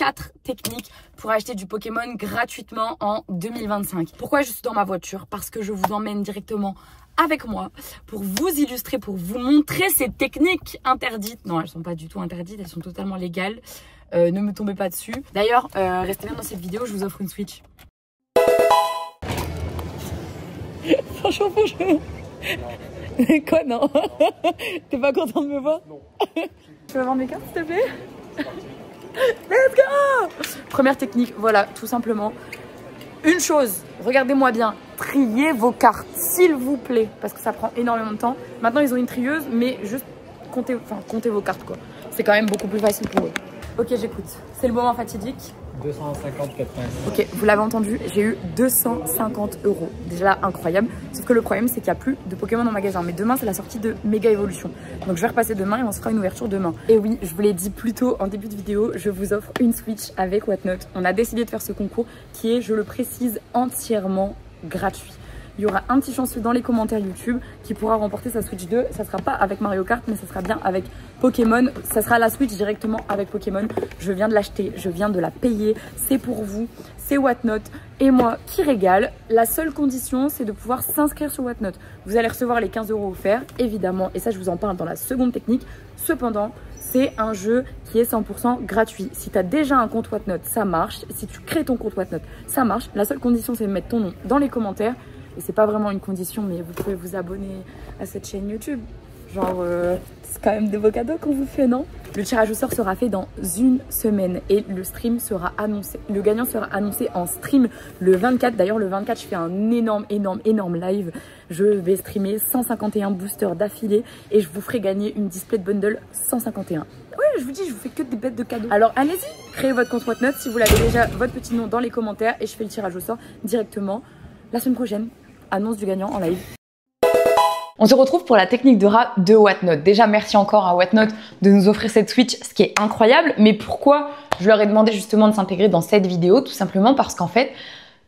4 techniques pour acheter du Pokémon gratuitement en 2025. Pourquoi je suis dans ma voiture? Parce que je vous emmène directement avec moi pour vous illustrer, pour vous montrer ces techniques interdites. Non, elles sont pas du tout interdites, elles sont totalement légales. Ne me tombez pas dessus. D'ailleurs, restez bien dans cette vidéo, je vous offre une Switch. Franchement, quoi, non? T'es pas content de me voir? Non. Tu vas vendre mes cartes, s'il te plaît? Let's go! Première technique, voilà, tout simplement. Une chose, regardez-moi bien, triez vos cartes, s'il vous plaît, parce que ça prend énormément de temps. Maintenant, ils ont une trieuse, mais juste comptez vos cartes, quoi. C'est quand même beaucoup plus facile pour eux. Ok, j'écoute. C'est le moment fatidique. 250,86. Ok, vous l'avez entendu, j'ai eu 250 €. Déjà là, incroyable. Sauf que le problème, c'est qu'il n'y a plus de Pokémon en magasin. Mais demain, c'est la sortie de Méga Evolution. Donc je vais repasser demain et on se fera une ouverture demain. Et oui, je vous l'ai dit plus tôt en début de vidéo, je vous offre une Switch avec Whatnot. On a décidé de faire ce concours qui est, je le précise, entièrement gratuit. Il y aura un petit chanceux dans les commentaires YouTube qui pourra remporter sa Switch 2. Ça sera pas avec Mario Kart, mais ça sera bien avec Pokémon. Ça sera la Switch directement avec Pokémon. Je viens de l'acheter, je viens de la payer. C'est pour vous, c'est Whatnot et moi qui régale. La seule condition, c'est de pouvoir s'inscrire sur Whatnot. Vous allez recevoir les 15 € offerts, évidemment. Et ça, je vous en parle dans la seconde technique. Cependant, c'est un jeu qui est 100% gratuit. Si tu as déjà un compte Whatnot, ça marche. Si tu crées ton compte Whatnot, ça marche. La seule condition, c'est de mettre ton nom dans les commentaires. Et c'est pas vraiment une condition, mais vous pouvez vous abonner à cette chaîne YouTube. Genre, c'est quand même de beaux cadeaux qu'on vous fait, non? Le tirage au sort sera fait dans une semaine et le stream sera annoncé. Le gagnant sera annoncé en stream le 24. D'ailleurs, le 24, je fais un énorme live. Je vais streamer 151 boosters d'affilée et je vous ferai gagner une display de bundle 151. Oui, je vous dis, je vous fais que des bêtes de cadeaux. Alors, allez-y, créez votre compte Whatnot si vous l'avez déjà, votre petit nom dans les commentaires et je fais le tirage au sort directement la semaine prochaine. Annonce du gagnant en live. On se retrouve pour la technique de rat de Whatnot. Déjà, merci encore à Whatnot de nous offrir cette Switch, ce qui est incroyable. Mais pourquoi je leur ai demandé justement de s'intégrer dans cette vidéo? Tout simplement parce qu'en fait,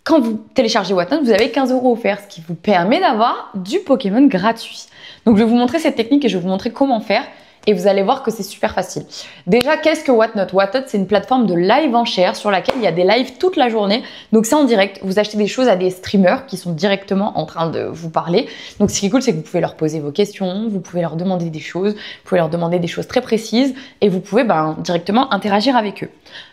quand vous téléchargez Whatnot, vous avez 15 € offerts, ce qui vous permet d'avoir du Pokémon gratuit. Donc, je vais vous montrer cette technique et je vais vous montrer comment faire. Et vous allez voir que c'est super facile. Déjà, qu'est-ce que Whatnot? Whatnot, c'est une plateforme de live enchères sur laquelle il y a des lives toute la journée. Donc, c'est en direct. Vous achetez des choses à des streamers qui sont directement en train de vous parler. Donc, ce qui est cool, c'est que vous pouvez leur poser vos questions, vous pouvez leur demander des choses, vous pouvez leur demander des choses très précises et vous pouvez directement interagir avec eux.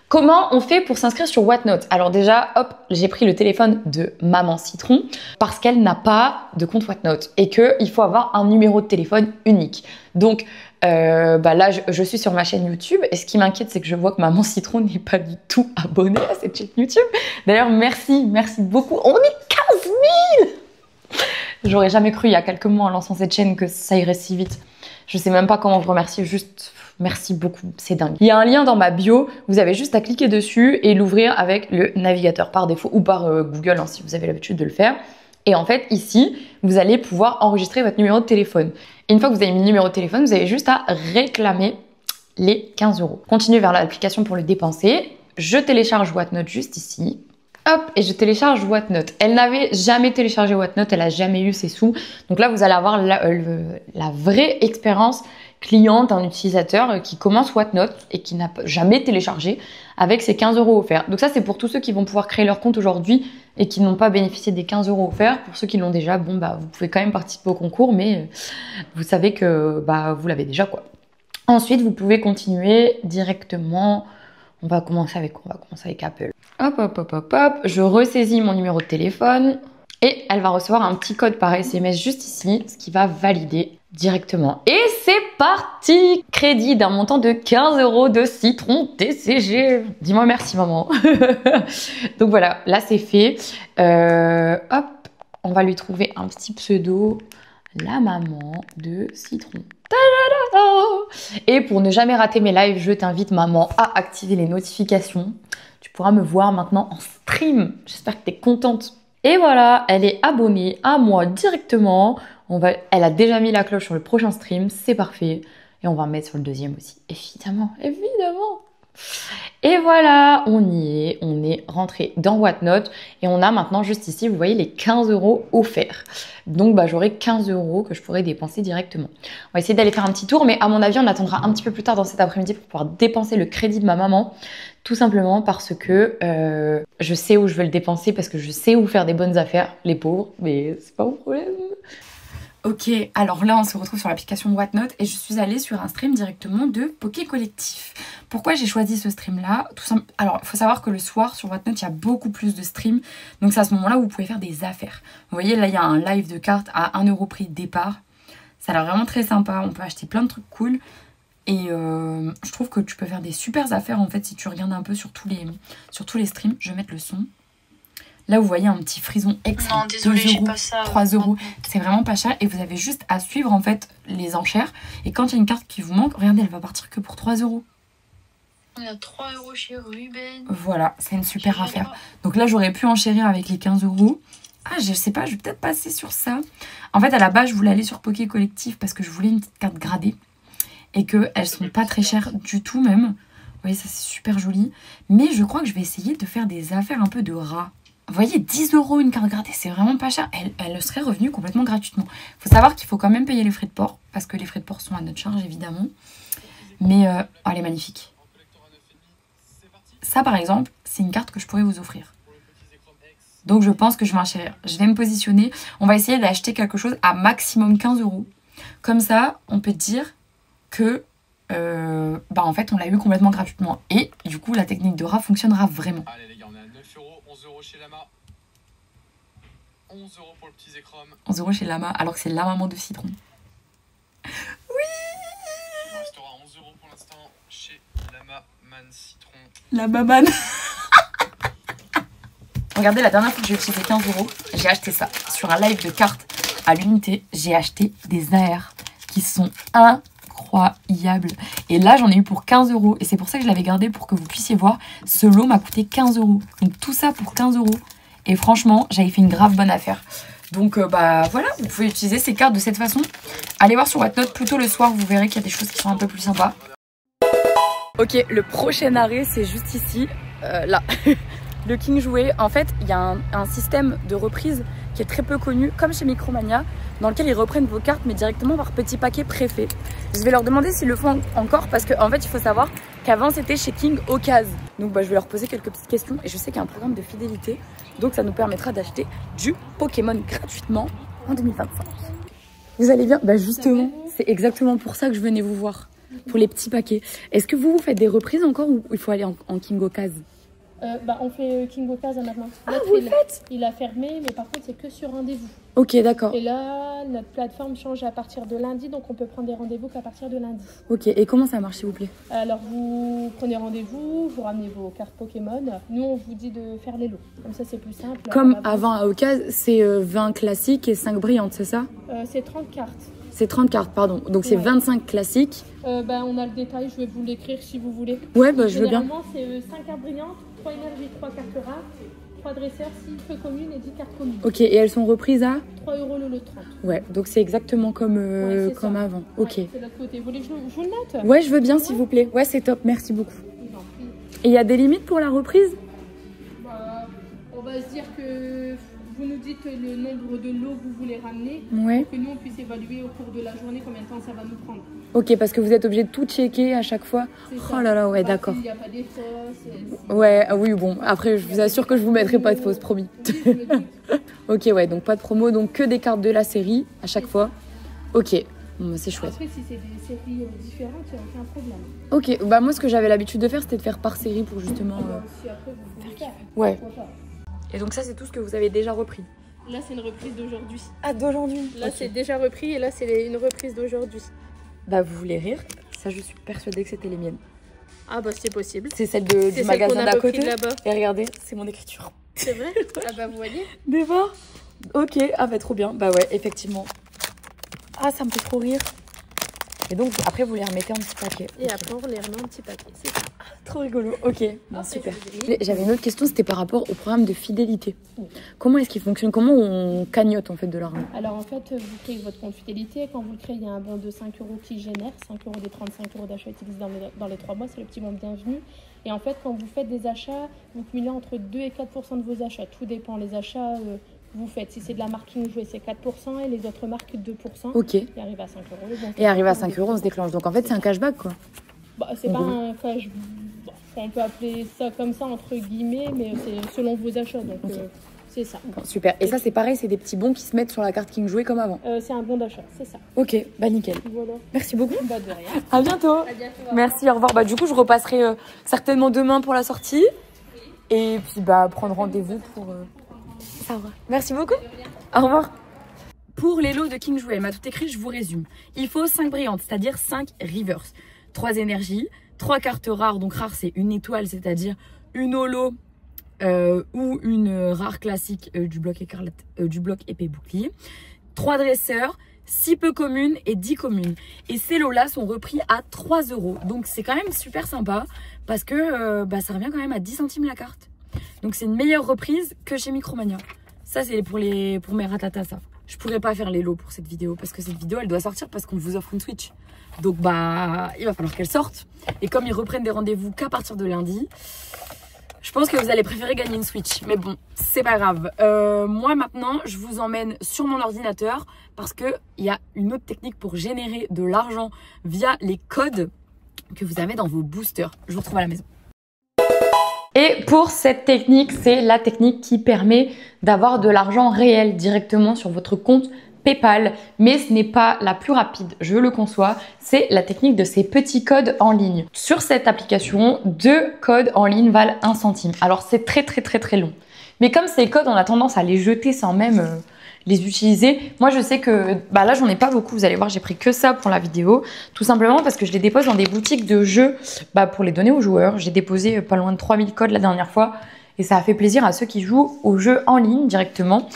Comment on fait pour s'inscrire sur Whatnot? Alors déjà, hop, j'ai pris le téléphone de Maman Citron parce qu'elle n'a pas de compte Whatnot et qu'il faut avoir un numéro de téléphone unique. Donc là, je suis sur ma chaîne YouTube et ce qui m'inquiète, c'est que je vois que Maman Citron n'est pas du tout abonnée à cette chaîne YouTube. D'ailleurs, merci beaucoup. On est 15 000! J'aurais jamais cru il y a quelques mois en lançant cette chaîne que ça irait si vite. Je sais même pas comment vous remercier, juste merci beaucoup, c'est dingue. Il y a un lien dans ma bio, vous avez juste à cliquer dessus et l'ouvrir avec le navigateur par défaut ou par Google hein, si vous avez l'habitude de le faire. Et en fait, ici, vous allez pouvoir enregistrer votre numéro de téléphone. Et une fois que vous avez mis le numéro de téléphone, vous avez juste à réclamer les 15 €. Continuez vers l'application pour le dépenser. Je télécharge Whatnot juste ici. Hop, et je télécharge Whatnot. Elle n'avait jamais téléchargé Whatnot, elle n'a jamais eu ses sous. Donc là, vous allez avoir la vraie expérience client d'un utilisateur qui commence Whatnot et qui n'a jamais téléchargé avec ses 15 € offerts. Donc ça, c'est pour tous ceux qui vont pouvoir créer leur compte aujourd'hui et qui n'ont pas bénéficié des 15 € offerts. Pour ceux qui l'ont déjà, bon, vous pouvez quand même participer au concours, mais vous savez que vous l'avez déjà, quoi. Ensuite, vous pouvez continuer directement. On va commencer avec quoi? On va commencer avec Apple. Hop, hop, hop, hop, hop. Je ressaisis mon numéro de téléphone et elle va recevoir un petit code par SMS juste ici, ce qui va valider directement. Et c'est parti! Crédit d'un montant de 15 € de Citron TCG. Dis-moi merci, maman. Donc voilà, là c'est fait. Hop, on va lui trouver un petit pseudo. La maman de Citron. Et pour ne jamais rater mes lives, je t'invite, maman, à activer les notifications. Tu pourras me voir maintenant en stream. J'espère que tu es contente. Et voilà, elle est abonnée à moi directement. Elle a déjà mis la cloche sur le prochain stream, c'est parfait. Et on va en mettre sur le deuxième aussi, évidemment, évidemment. Et voilà, on y est, on est rentré dans Whatnot et on a maintenant juste ici, vous voyez, les 15 € offerts. Donc bah, j'aurai 15 € que je pourrais dépenser directement. On va essayer d'aller faire un petit tour, mais à mon avis, on attendra un petit peu plus tard dans cet après-midi pour pouvoir dépenser le crédit de ma maman. Tout simplement parce que je sais où je vais le dépenser, parce que je sais où faire des bonnes affaires, les pauvres, mais c'est pas mon problème. Ok, alors là on se retrouve sur l'application Whatnot et je suis allée sur un stream directement de Poké Collectif. Pourquoi j'ai choisi ce stream là? Alors il faut savoir que le soir sur Whatnot il y a beaucoup plus de streams, donc c'est à ce moment là où vous pouvez faire des affaires. Vous voyez là il y a un live de cartes à 1 € prix de départ, ça a l'air vraiment très sympa, on peut acheter plein de trucs cool. Et je trouve que tu peux faire des super affaires en fait si tu regardes un peu sur tous les streams. Je vais mettre le son. Là, vous voyez un petit frison extra. Non, désolé, j'ai pas ça. 3 €. C'est vraiment pas cher. Et vous avez juste à suivre en fait les enchères. Et quand il y a une carte qui vous manque, regardez, elle va partir que pour 3 €. On a 3 € chez Ruben. Voilà, c'est une super affaire. Donc là, j'aurais pu enchérir avec les 15 €. Ah, je sais pas, je vais peut-être passer sur ça. En fait, à la base, je voulais aller sur Poké Collectif parce que je voulais une petite carte gradée. Et qu'elles sont pas très chères du tout même. Vous voyez, ça c'est super joli. Mais je crois que je vais essayer de faire des affaires un peu de rat. Vous voyez, 10 € une carte gradée, c'est vraiment pas cher. Elle serait revenue complètement gratuitement. Il faut savoir qu'il faut quand même payer les frais de port, parce que les frais de port sont à notre charge, évidemment. Mais, elle est magnifique. Ça, par exemple, c'est une carte que je pourrais vous offrir. Donc, je pense que je vais enchérir. Je vais me positionner. On va essayer d'acheter quelque chose à maximum 15 €. Comme ça, on peut dire que... bah en fait, on l'a eu complètement gratuitement. Et, du coup, la technique de rat fonctionnera vraiment. Allez les gars, on est à 9 €, 11 € chez Lama. 11 € pour le petit Zekrom. 11 € chez Lama, alors que c'est la maman de Citron. Oui. Il restera 11 € pour l'instant chez Lama Man Citron. La mamane. Regardez, la dernière fois que j'ai utilisé 15 €, j'ai acheté ça. Sur un live de cartes à l'unité, j'ai acheté des AR qui sont incroyables. Et là, j'en ai eu pour 15 €. Et c'est pour ça que je l'avais gardé, pour que vous puissiez voir. Ce lot m'a coûté 15 €. Donc tout ça pour 15 €. Et franchement, j'avais fait une grave bonne affaire. Donc bah voilà, vous pouvez utiliser ces cartes de cette façon. Allez voir sur Whatnot plutôt le soir, vous verrez qu'il y a des choses qui sont un peu plus sympas. Ok, le prochain arrêt, c'est juste ici, là. Le King Jouet, en fait, il y a un système de reprise qui est très peu connu, comme chez Micromania, dans lequel ils reprennent vos cartes, mais directement par petits paquets préfets. Je vais leur demander s'ils le font encore, parce qu'en fait, il faut savoir qu'avant, c'était chez King Occasion. Donc, bah, je vais leur poser quelques petites questions, et je sais qu'il y a un programme de fidélité, donc ça nous permettra d'acheter du Pokémon gratuitement en 2025. Vous allez bien? Bah justement, c'est exactement pour ça que je venais vous voir, pour les petits paquets. Est-ce que vous faites des reprises encore, ou il faut aller en King Occasion? Bah, on fait King Occasion maintenant. Ah, vous le faites? Il a fermé, mais par contre, c'est que sur rendez-vous. Ok, d'accord. Et là, notre plateforme change à partir de lundi, donc on peut prendre des rendez-vous qu'à partir de lundi. Ok, et comment ça marche, s'il vous plaît? Alors, vous prenez rendez-vous, vous ramenez vos cartes Pokémon. Nous, on vous dit de faire les lots. Comme ça, c'est plus simple. Comme avant à Occasion, c'est 20 classiques et 5 brillantes, c'est ça? C'est 30 cartes. C'est 30 cartes, pardon. Donc c'est 25 classiques. Bah, on a le détail, je vais vous l'écrire si vous voulez. Ouais, bah je veux bien. Généralement, c'est 5 cartes brillantes, 3 énergies, 3 cartes rares, 3 dresseurs, 6 feux communes et 10 cartes communes. Ok, et elles sont reprises à 3 € le lot de 30. Ouais, donc c'est exactement comme, Ouais, comme ça. avant. Ok. Ouais, c'est de l'autre côté. Vous voulez que je vous le note? Ouais, je veux bien, s'il vous plaît. Ouais, c'est top, merci beaucoup. Je vous en prie. Et il y a des limites pour la reprise? Bah, on va se dire que vous nous dites le nombre de lots que vous voulez ramener, Ouais. pour que nous on puisse évaluer au cours de la journée combien de temps ça va nous prendre. Ok, parce que vous êtes obligé de tout checker à chaque fois. C'est Oh ça. là là, ouais, Bah, d'accord. Il n'y a pas des fausses. Ouais, ah oui, bon, après, je vous assure que je vous mettrai pas de fausses, promis. Oui, je me doute. Ok, ouais, donc pas de promo, donc que des cartes de la série à chaque fois. Ok, bon, bah, c'est chouette. Après, si c'est des séries différentes, il n'y a aucun problème. Ok, bah moi, ce que j'avais l'habitude de faire, c'était de faire par série pour justement... Si après vous pouvez faire. Ouais. Pourquoi pas. Et donc ça, c'est tout ce que vous avez déjà repris? Là, c'est une reprise d'aujourd'hui. Ah, d'aujourd'hui? Là, Ok. c'est déjà repris et là, c'est une reprise d'aujourd'hui. Bah, vous voulez rire? Ça, je suis persuadée que c'était les miennes. Ah, bah, c'est possible. C'est celle C'est du celle magasin qu'on a d'à repris côté. de là-bas. Et regardez, c'est mon écriture. C'est vrai? Ah, bah, vous voyez. Déjà? Ok, ah bah trop bien. Bah ouais, effectivement. Ah, ça me fait trop rire. Et donc, après, vous les remettez en petit paquet. Et Ok. après, on les remet en petit paquet. C'est ça. Trop rigolo. Ok, bon, Après, super. je vous ai mis. J'avais une autre question, c'était par rapport au programme de fidélité. Comment est-ce qu'il fonctionne? Comment on cagnotte en fait de l'argent? Alors en fait, vous créez votre compte fidélité. Quand vous le créez, il y a un bon de 5 € qui génère. 5 € des 35 € d'achat utilisés dans les 3 mois. C'est le petit bon bienvenu. Et en fait, quand vous faites des achats, vous cumulez entre 2 et 4% de vos achats. Tout dépend. Les achats, vous faites. Si c'est de la marque King Jouet, c'est 4% et les autres marques 2%. Ok. Et arrive à 5 euros. Bon, Et arrivé à 5 euros, on se déclenche. Donc en fait, c'est un cashback quoi. Bah, c'est pas un cash. Bon, on peut appeler ça comme ça, entre guillemets, mais c'est selon vos achats. Donc Ok. c'est ça. Bon, super. Et ça, c'est pareil, c'est des petits bons qui se mettent sur la carte King Jouet comme avant. C'est un bon d'achat, c'est ça. Ok, bah nickel. Voilà. Merci beaucoup. Bah, de rien. À bientôt. À bientôt. Merci, au revoir. Bah du coup, je repasserai certainement demain pour la sortie. Et puis bah prendre rendez-vous pour... Ça va. Merci beaucoup. Au revoir. Pour les lots de King Jouet, elle m'a tout écrit, je vous résume. Il faut 5 brillantes, c'est-à-dire 5 reverse. 3 énergies, 3 cartes rares. Donc rare, c'est une étoile, c'est-à-dire une holo ou une rare classique du bloc écarlate, du bloc épée bouclier. 3 dresseurs, 6 peu communes et 10 communes. Et ces lots-là sont repris à 3 euros. Donc c'est quand même super sympa parce que bah, ça revient quand même à 10 centimes la carte. Donc c'est une meilleure reprise que chez Micromania. Ça c'est pour mes ratatas ça. Je pourrais pas faire les lots pour cette vidéo parce que cette vidéo elle doit sortir parce qu'on vous offre une Switch. Donc bah il va falloir qu'elle sorte. Et comme ils reprennent des rendez-vous qu'à partir de lundi, je pense que vous allez préférer gagner une Switch. Mais bon, c'est pas grave. Moi maintenant, je vous emmène sur mon ordinateur parce qu'il y a une autre technique pour générer de l'argent via les codes que vous avez dans vos boosters. Je vous retrouve à la maison. Et pour cette technique, c'est la technique qui permet d'avoir de l'argent réel directement sur votre compte PayPal, mais ce n'est pas la plus rapide, je le conçois, c'est la technique de ces petits codes en ligne. Sur cette application, 2 codes en ligne valent 1 centime. Alors c'est très long. Mais comme ces codes, on a tendance à les jeter sans même les utiliser. Moi je sais que bah là j'en ai pas beaucoup, vous allez voir, j'ai pris que ça pour la vidéo, tout simplement parce que je les dépose dans des boutiques de jeux pour les donner aux joueurs. J'ai déposé pas loin de 3000 codes la dernière fois et ça a fait plaisir à ceux qui jouent aux jeux en ligne directement.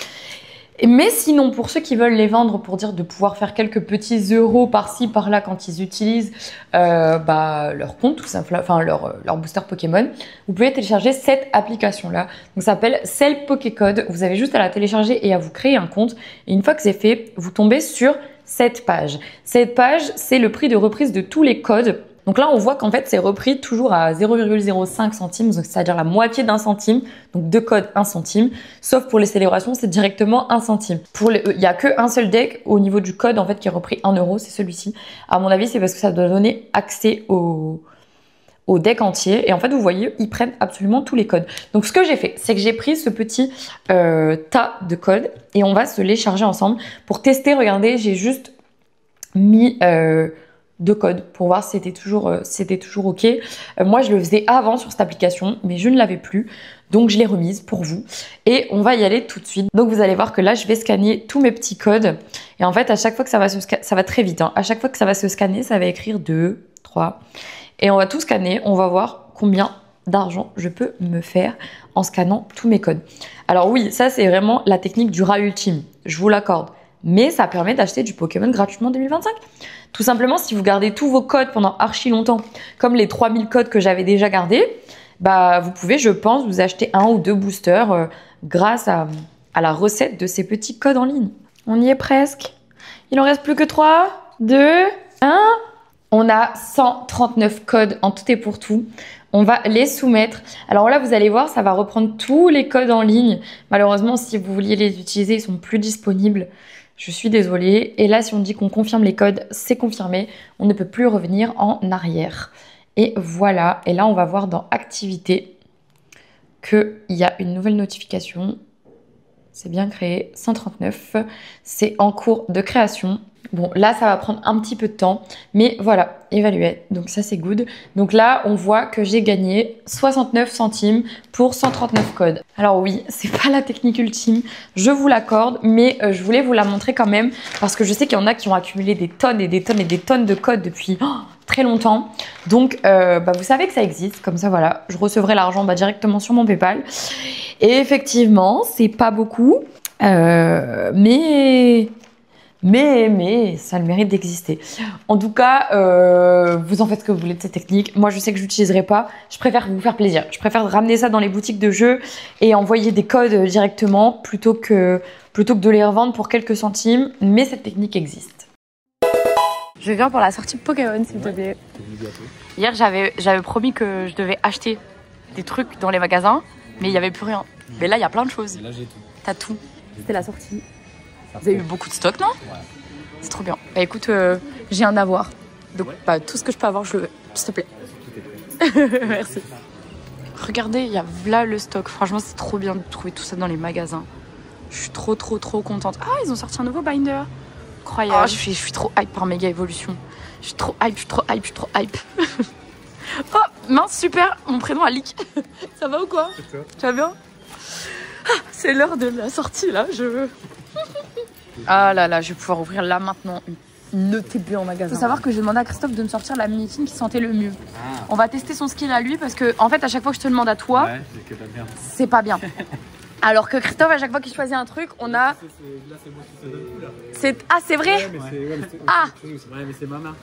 Mais sinon, pour ceux qui veulent les vendre pour dire de pouvoir faire quelques petits euros par-ci, par-là quand ils utilisent leur compte, tout simplement, enfin leur booster Pokémon, vous pouvez télécharger cette application-là. Donc ça s'appelle Sell Pokécode. Vous avez juste à la télécharger et à vous créer un compte. Et une fois que c'est fait, vous tombez sur cette page. Cette page, c'est le prix de reprise de tous les codes. Donc là, on voit qu'en fait, c'est repris toujours à 0,05 centimes, c'est-à-dire la moitié d'un centime. Donc 2 codes, 1 centime. Sauf pour les célébrations, c'est directement 1 centime. Il n'y a qu'un seul deck au niveau du code en fait qui est repris 1 euro, c'est celui-ci. À mon avis, c'est parce que ça doit donner accès au deck entier. Et en fait, vous voyez, ils prennent absolument tous les codes. Donc ce que j'ai fait, c'est que j'ai pris ce petit tas de codes et on va se les charger ensemble. Pour tester, regardez, j'ai juste mis... 2 codes pour voir si c'était toujours ok. Moi je le faisais avant sur cette application mais je ne l'avais plus donc je l'ai remise pour vous et on va y aller tout de suite. Donc vous allez voir que là je vais scanner tous mes petits codes et en fait à chaque fois que ça va très vite hein. À chaque fois que ça va se scanner ça va écrire 2, 3 et on va tout scanner, on va voir combien d'argent je peux me faire en scannant tous mes codes. Alors oui, ça c'est vraiment la technique du rat ultime, je vous l'accorde, mais ça permet d'acheter du Pokémon gratuitement en 2025. Tout simplement, si vous gardez tous vos codes pendant archi longtemps, comme les 3000 codes que j'avais déjà gardés, bah vous pouvez, je pense, vous acheter 1 ou 2 boosters grâce à la recette de ces petits codes en ligne. On y est presque. Il en reste plus que 3, 2, 1. On a 139 codes en tout et pour tout. On va les soumettre. Alors là, vous allez voir, ça va reprendre tous les codes en ligne. Malheureusement, si vous vouliez les utiliser, ils sont plus disponibles. Je suis désolée. Et là, si on dit qu'on confirme les codes, c'est confirmé. On ne peut plus revenir en arrière. Et voilà. Et là, on va voir dans Activités qu'il y a une nouvelle notification. C'est bien créé. 139. C'est en cours de création. Bon, là, ça va prendre un petit peu de temps. Mais voilà, évalué. Donc ça, c'est good. Donc là, on voit que j'ai gagné 69 centimes pour 139 codes. Alors oui, c'est pas la technique ultime. Je vous l'accorde. Mais je voulais vous la montrer quand même. Parce que je sais qu'il y en a qui ont accumulé des tonnes et des tonnes et des tonnes de codes depuis très longtemps. Donc, vous savez que ça existe. Comme ça, voilà. Je recevrai l'argent directement sur mon PayPal. Et effectivement, c'est pas beaucoup. Mais ça a le mérite d'exister. En tout cas, vous en faites ce que vous voulez de cette technique. Moi, je sais que je l'utiliserai pas. Je préfère vous faire plaisir. Je préfère ramener ça dans les boutiques de jeux et envoyer des codes directement plutôt que de les revendre pour quelques centimes. Mais cette technique existe. Je viens pour la sortie Pokémon, s'il te plaît. Hier, j'avais promis que je devais acheter des trucs dans les magasins, mais il n'y avait plus rien. Mais là, il y a plein de choses. Et là, j'ai tout. T'as tout. C'était la sortie. Vous avez eu beaucoup de stock, non? Ouais. C'est trop bien. Bah écoute, j'ai un avoir. Donc bah, tout ce que je peux avoir, je le veux. S'il te plaît. Merci. Regardez, il y a là le stock. Franchement, c'est trop bien de trouver tout ça dans les magasins. Je suis trop contente. Ah, ils ont sorti un nouveau binder. Incroyable. Oh, je suis trop hype par Méga Evolution. Je suis trop hype. Oh, mince, super. Mon prénom a leak. Ça va ou quoi? Tu vas bien? Ah, c'est l'heure de la sortie, là. Je veux. Ah là là, je vais pouvoir ouvrir là maintenant une ETB en magasin. Faut savoir que j'ai demandé à Christophe de me sortir la mini fine qui sentait le mieux. Ah. On va tester son skill à lui parce que en fait à chaque fois que je te demande à toi, ouais, c'est pas bien. Alors que Christophe à chaque fois qu'il choisit un truc, on a. Là c'est moi qui se donne tout là. C'est ah c'est vrai. Ouais, mais ah. Ouais mais c'est ma main.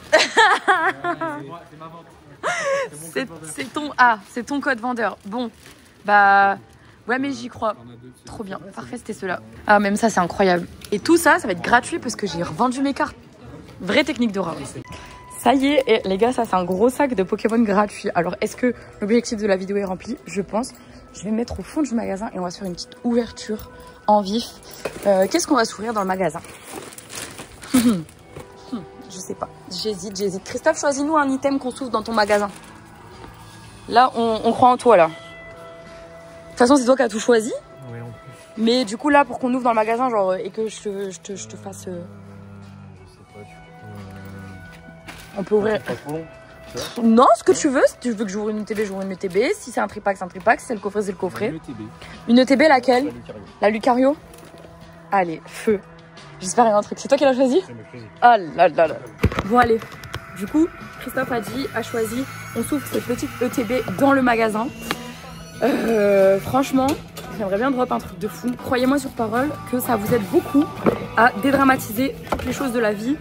C'est ton code vendeur. Bon bah. Ouais mais j'y crois. Trop bien. Parfait, c'était ceux-là. Ah même ça c'est incroyable. Et tout ça, ça va être gratuit parce que j'ai revendu mes cartes. Vraie technique d'aura. Ça y est, et les gars, ça c'est un gros sac de Pokémon gratuit. Alors est-ce que l'objectif de la vidéo est rempli? Je pense. Je vais me mettre au fond du magasin et on va se faire une petite ouverture en vif. Qu'est-ce qu'on va s'ouvrir dans le magasin? Je sais pas. J'hésite. Christophe, choisis-nous un item qu'on s'ouvre dans ton magasin. Là, on croit en toi là. De toute façon, c'est toi qui as tout choisi. Oui, en plus. Mais du coup, là, pour qu'on ouvre dans le magasin, genre, et que je te fasse. Je sais pas, on peut ouvrir. Pas trop long. Non, ce que tu veux. Si tu veux que j'ouvre une ETB, j'ouvre une ETB. Si c'est un tripack, c'est un tripack. Si c'est le coffret, c'est le coffret. Une ETB, laquelle? La Lucario. Allez, feu. J'espère qu'il y a un truc. C'est toi qui l'as choisi? Ah là là là. Bon, allez. Du coup, Christophe a choisi. On s'ouvre cette petite ETB dans le magasin. Franchement, j'aimerais bien drop un truc de fou. Croyez-moi sur parole que ça vous aide beaucoup à dédramatiser toutes les choses de la vie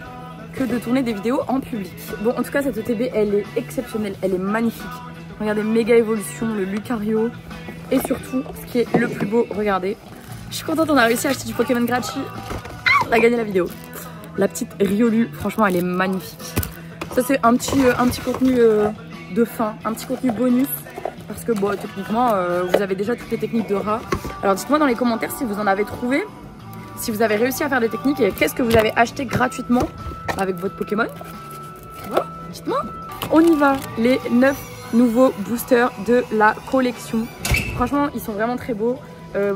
que de tourner des vidéos en public. Bon, en tout cas, cette ETB, elle est exceptionnelle, elle est magnifique. Regardez, Méga Evolution, le Lucario. Et surtout, ce qui est le plus beau, regardez. Je suis contente, on a réussi à acheter du Pokémon gratuit. On a gagné la vidéo. La petite Riolu, franchement, elle est magnifique. Ça, c'est un petit contenu de fin, un petit contenu bonus. Parce que bon, techniquement, vous avez déjà toutes les techniques de rat. Alors dites-moi dans les commentaires si vous en avez trouvé, si vous avez réussi à faire des techniques et qu'est-ce que vous avez acheté gratuitement avec votre Pokémon. Voilà, dites-moi. On y va, les 9 nouveaux boosters de la collection. Franchement, ils sont vraiment très beaux.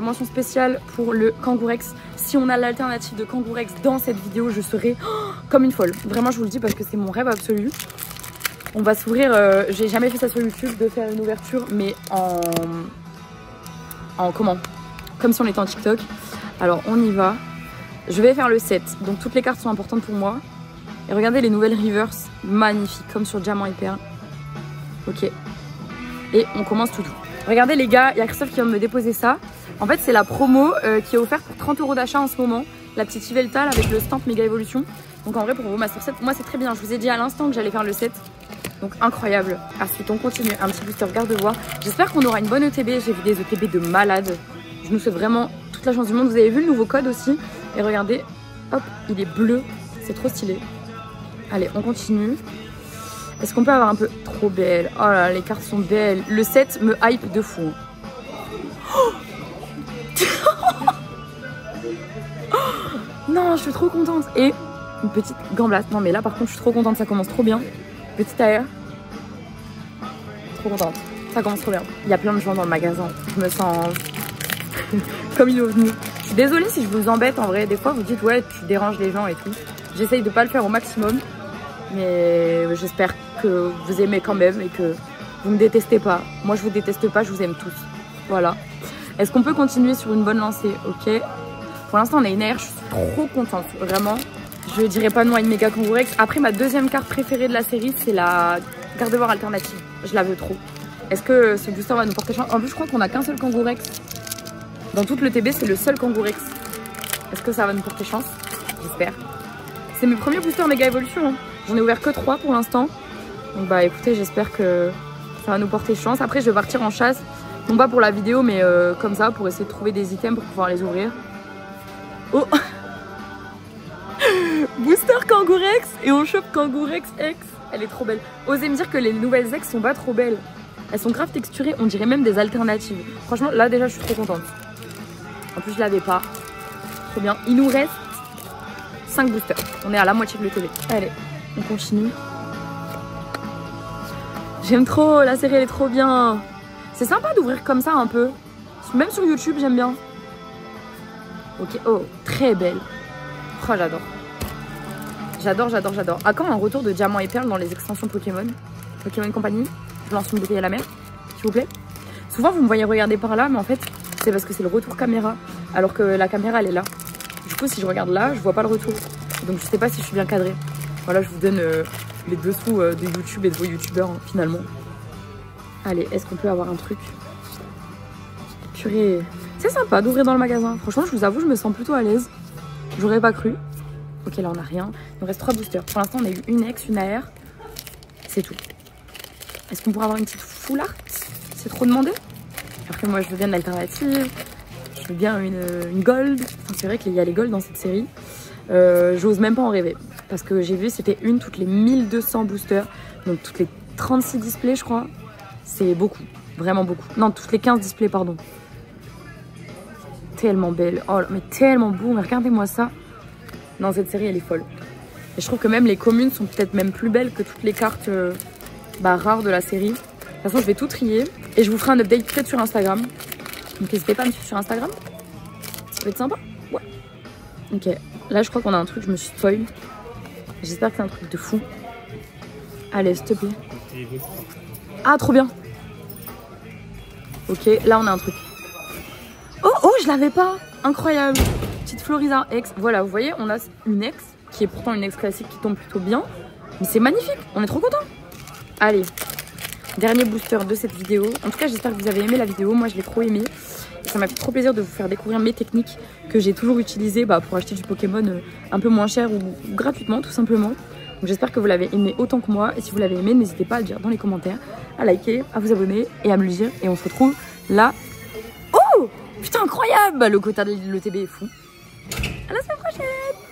Mention spéciale pour le Kangourex. Si on a l'alternative de Kangourex dans cette vidéo, je serai comme une folle. Vraiment, je vous le dis parce que c'est mon rêve absolu. On va s'ouvrir, j'ai jamais fait ça sur YouTube, de faire une ouverture, mais en comment? Comme si on était en TikTok. Alors, on y va. Je vais faire le 7. Donc, toutes les cartes sont importantes pour moi. Et regardez les nouvelles reverse, magnifiques, comme sur Diamant et Perle. Ok. Et on commence tout doux. Regardez les gars, il y a Christophe qui vient de me déposer ça. En fait, c'est la promo qui est offerte pour 30 € d'achat en ce moment. La petite Yveltal avec le stamp Méga Evolution. Donc, en vrai, pour vos Master 7, moi, c'est très bien. Je vous ai dit à l'instant que j'allais faire le 7. Donc incroyable. Ensuite on continue, un petit booster garde-voix. J'espère qu'on aura une bonne ETB. J'ai vu des ETB de malades. Je nous souhaite vraiment toute la chance du monde. Vous avez vu le nouveau code aussi. Et regardez, hop, il est bleu. C'est trop stylé. Allez, on continue. Est-ce qu'on peut avoir un peu... Trop belle. Oh là, les cartes sont belles. Le 7 me hype de fou. Oh non, je suis trop contente. Et une petite Gamblasse. Non mais là par contre je suis trop contente, ça commence trop bien. Petite air. Trop contente. Ça commence trop bien. Il y a plein de gens dans le magasin. Je me sens comme une ovni. Je suis désolée si je vous embête en vrai. Des fois vous dites ouais tu déranges les gens et tout. J'essaye de pas le faire au maximum. Mais j'espère que vous aimez quand même et que vous me détestez pas. Moi je vous déteste pas, je vous aime tous. Voilà. Est-ce qu'on peut continuer sur une bonne lancée? Ok. Pour l'instant on a une air, je suis trop contente. Vraiment. Je dirais pas non à une méga Kangourex. Après, ma deuxième carte préférée de la série, c'est la garde-voix alternative. Je la veux trop. Est-ce que ce booster va nous porter chance? En plus, je crois qu'on a qu'un seul Kangourex. Dans toute le TB, c'est le seul Kangourex. Est-ce que ça va nous porter chance? J'espère. C'est mes premiers boosters méga évolution. Hein. J'en ai ouvert que 3 pour l'instant. Donc bah écoutez, j'espère que ça va nous porter chance. Après, je vais partir en chasse. Non pas pour la vidéo, mais comme ça, pour essayer de trouver des items pour pouvoir les ouvrir. Oh Booster Kangourex et on chope Kangourex X. elle est trop belle. Osez me dire que les nouvelles ex sont pas trop belles. Elles sont grave texturées, on dirait même des alternatives. Franchement, là déjà, je suis trop contente. En plus, je l'avais pas. Trop bien. Il nous reste 5 boosters. On est à la moitié de l'ETB. Allez, on continue. J'aime trop, la série elle est trop bien. C'est sympa d'ouvrir comme ça un peu. Même sur YouTube, j'aime bien. Ok, oh, très belle. Oh, j'adore. J'adore, j'adore, j'adore. À quand un retour de diamants et perles dans les extensions Pokémon? Pokémon Company? Je lance une bouteille à la mer, s'il vous plaît. Souvent, vous me voyez regarder par là, mais en fait, c'est parce que c'est le retour caméra. Alors que la caméra, elle est là. Du coup, si je regarde là, je vois pas le retour. Donc, je sais pas si je suis bien cadrée. Voilà, je vous donne les dessous de YouTube et de vos youtubeurs, hein, finalement. Allez, est-ce qu'on peut avoir un truc? Purée. C'est sympa d'ouvrir dans le magasin. Franchement, je vous avoue, je me sens plutôt à l'aise. J'aurais pas cru. Ok, là, on a rien. Il nous reste 3 boosters. Pour l'instant, on a eu une X, une AR. C'est tout. Est-ce qu'on pourrait avoir une petite full art? C'est trop demandé? Alors que moi, je veux bien de l'alternative. Je veux bien une gold. Enfin, c'est vrai qu'il y a les gold dans cette série. J'ose même pas en rêver. Parce que j'ai vu, c'était une toutes les 1200 boosters. Donc, toutes les 36 displays, je crois. C'est beaucoup. Vraiment beaucoup. Non, toutes les 15 displays, pardon. Tellement belle. Oh, mais tellement beau. Mais regardez-moi ça. Non, cette série, elle est folle. Et je trouve que même les communes sont peut-être même plus belles que toutes les cartes rares de la série. De toute façon, je vais tout trier. Et je vous ferai un update peut-être sur Instagram. Donc, n'hésitez pas à me suivre sur Instagram. Ça peut être sympa. Ouais. Ok. Là, je crois qu'on a un truc. Je me suis spoil. J'espère que c'est un truc de fou. Allez, s'il te plaît. Ah, trop bien. Ok, là, on a un truc. Oh, oh, je l'avais pas. Incroyable. Petite Floriza X. Voilà, vous voyez, on a une X qui est pourtant une X classique qui tombe plutôt bien. Mais c'est magnifique. On est trop contents. Allez. Dernier booster de cette vidéo. En tout cas, j'espère que vous avez aimé la vidéo. Moi, je l'ai trop aimé. Et ça m'a fait trop plaisir de vous faire découvrir mes techniques que j'ai toujours utilisées pour acheter du Pokémon un peu moins cher ou gratuitement, tout simplement. Donc j'espère que vous l'avez aimé autant que moi. Et si vous l'avez aimé, n'hésitez pas à le dire dans les commentaires, à liker, à vous abonner et à me le dire. Et on se retrouve là. Oh putain, incroyable! Le quota de l'ETB est fou. À la semaine prochaine!